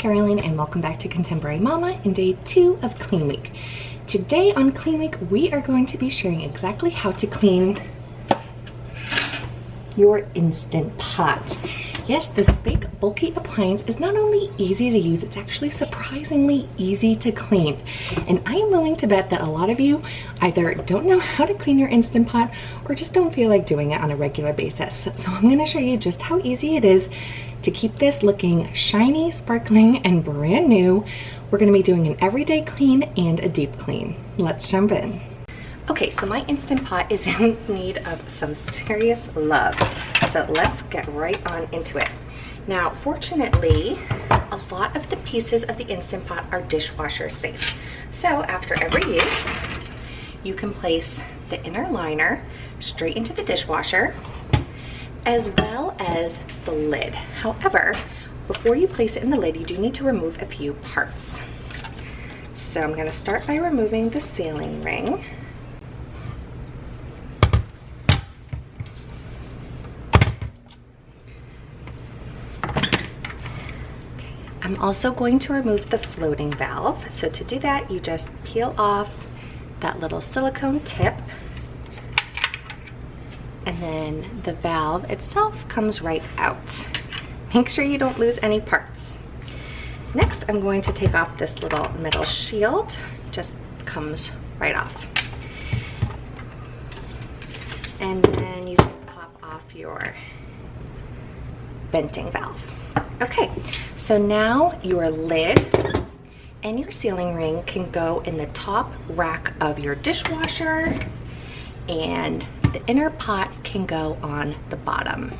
Carolyn and welcome back to Contemporary Mama in day 2 of Clean Week. Today on Clean Week, we are going to be sharing exactly how to clean your Instant Pot. Yes, this big bulky appliance is not only easy to use, it's actually surprisingly easy to clean. And I am willing to bet that a lot of you either don't know how to clean your Instant Pot or just don't feel like doing it on a regular basis. So I'm going to show you just how easy it is to keep this looking shiny, sparkling, and brand new. We're going to be doing an everyday clean and a deep clean. Let's jump in. Okay, so my Instant Pot is in need of some serious love. So let's get right on into it. Now, fortunately, a lot of the pieces of the Instant Pot are dishwasher safe. So after every use, you can place the inner liner straight into the dishwasher, as well as the lid. However, before you place it in the lid, you do need to remove a few parts. So I'm going to start by removing the sealing ring. I'm also going to remove the floating valve. So to do that, you just peel off that little silicone tip, and then the valve itself comes right out. Make sure you don't lose any parts. Next, I'm going to take off this little metal shield. Just comes right off. And then you can pop off your venting valve. Okay, so now your lid and your sealing ring can go in the top rack of your dishwasher, and the inner pot can go on the bottom.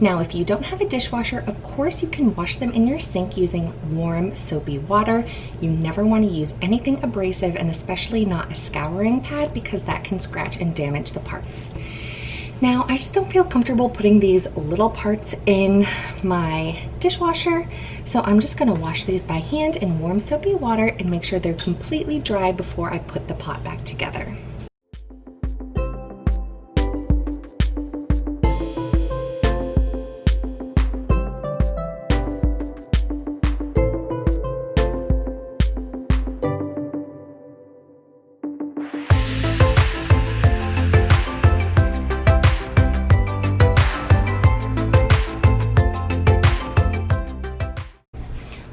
Now, if you don't have a dishwasher, of course you can wash them in your sink using warm, soapy water. You never want to use anything abrasive, and especially not a scouring pad, because that can scratch and damage the parts. Now, I just don't feel comfortable putting these little parts in my dishwasher, so I'm just going to wash these by hand in warm, soapy water and make sure they're completely dry before I put the pot back together.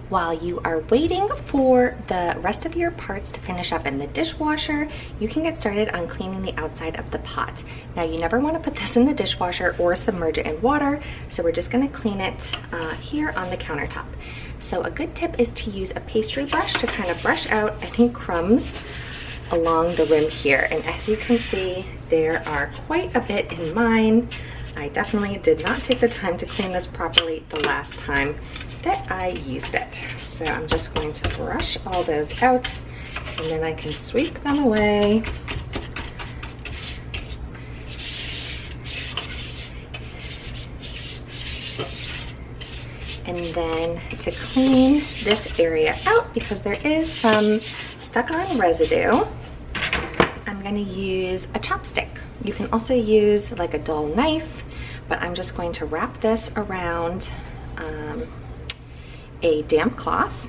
While you are waiting for the rest of your parts to finish up in the dishwasher, you can get started on cleaning the outside of the pot. Now, you never want to put this in the dishwasher or submerge it in water, so we're just going to clean it here on the countertop. So a good tip is to use a pastry brush to kind of brush out any crumbs along the rim here. And as you can see, there are quite a bit in mine. I definitely did not take the time to clean this properly the last time that I used it. So I'm just going to brush all those out, and then I can sweep them away. And then to clean this area out, because there is some stuck on residue, I'm going to use a chopstick. You can also use like a dull knife, but I'm just going to wrap this around a damp cloth,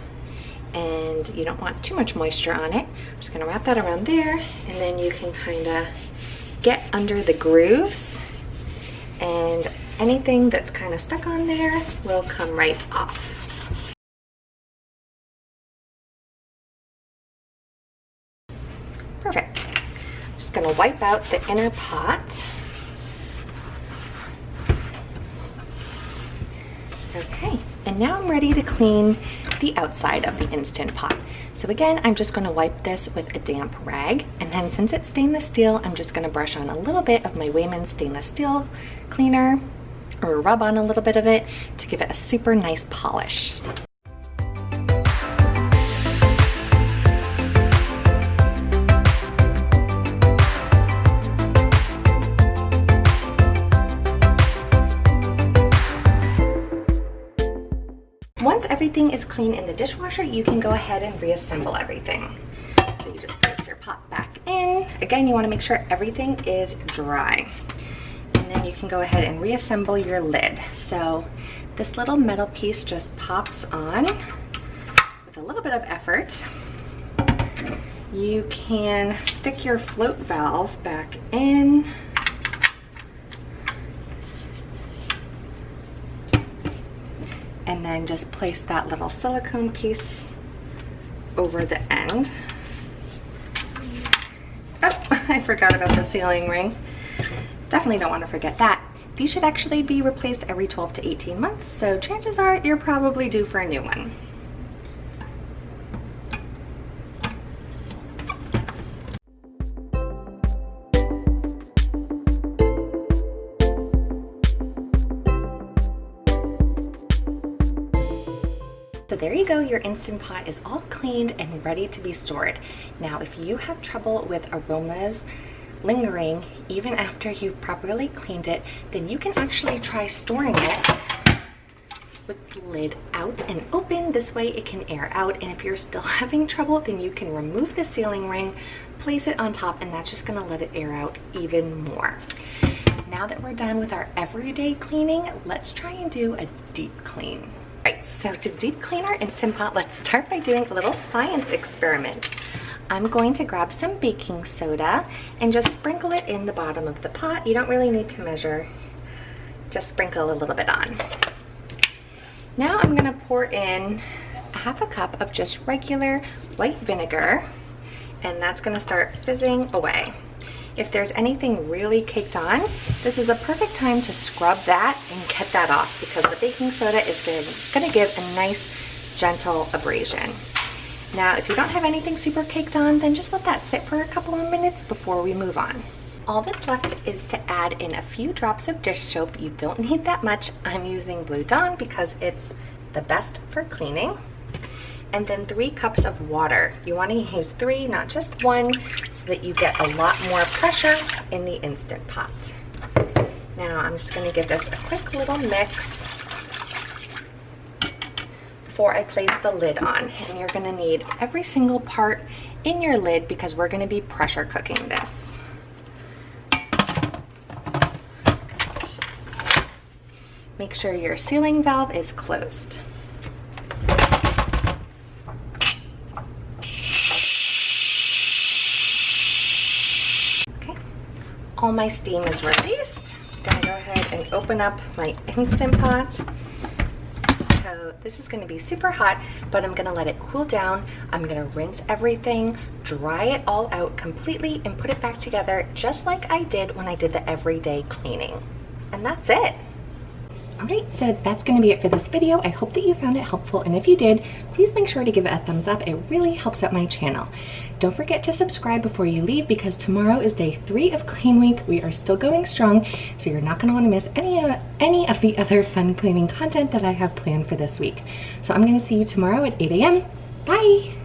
and you don't want too much moisture on it. I'm just going to wrap that around there, and then you can kind of get under the grooves, and anything that's kind of stuck on there will come right off. Perfect. I'm just going to wipe out the inner pot. Okay, and now I'm ready to clean the outside of the Instant Pot. So again, I'm just going to wipe this with a damp rag, and then since it's stainless steel, I'm just going to brush on a little bit of my Wayman stainless steel cleaner, or rub on a little bit of it to give it a super nice polish. Once everything is clean in the dishwasher, you can go ahead and reassemble everything. So you just place your pot back in. Again, you want to make sure everything is dry. And then you can go ahead and reassemble your lid. So this little metal piece just pops on with a little bit of effort. You can stick your float valve back in. And then just place that little silicone piece over the end. Oh, I forgot about the sealing ring. Definitely don't want to forget that. These should actually be replaced every 12 to 18 months, so chances are you're probably due for a new one. So there you go, your Instant Pot is all cleaned and ready to be stored. Now, if you have trouble with aromas lingering even after you've properly cleaned it, then you can actually try storing it with the lid out and open. This way it can air out, and if you're still having trouble, then you can remove the sealing ring, place it on top, and that's just gonna let it air out even more. Now that we're done with our everyday cleaning, let's try and do a deep clean. Right, so to deep clean our Instant Pot, let's start by doing a little science experiment. I'm going to grab some baking soda and just sprinkle it in the bottom of the pot. You don't really need to measure, just sprinkle a little bit on. Now I'm gonna pour in a half a cup of just regular white vinegar, and that's gonna start fizzing away. If there's anything really caked on, this is a perfect time to scrub that and get that off, because the baking soda is gonna give a nice gentle abrasion. Now, if you don't have anything super caked on, then just let that sit for a couple of minutes before we move on. All that's left is to add in a few drops of dish soap. You don't need that much. I'm using Blue Dawn because it's the best for cleaning. And then 3 cups of water. You want to use 3, not just 1, so that you get a lot more pressure in the Instant Pot. Now I'm just going to give this a quick little mix before I place the lid on. And you're going to need every single part in your lid because we're going to be pressure cooking this. Make sure your sealing valve is closed. All my steam is released. I'm gonna go ahead and open up my Instant Pot. So this is gonna be super hot, but I'm gonna let it cool down. I'm gonna rinse everything, dry it all out completely, and put it back together just like I did when I did the everyday cleaning. And that's it. Alright, so that's going to be it for this video. I hope that you found it helpful, and if you did, please make sure to give it a thumbs up. It really helps out my channel. Don't forget to subscribe before you leave, because tomorrow is day 3 of Clean Week. We are still going strong, so you're not going to want to miss any of the other fun cleaning content that I have planned for this week. So I'm going to see you tomorrow at 8 a.m. Bye!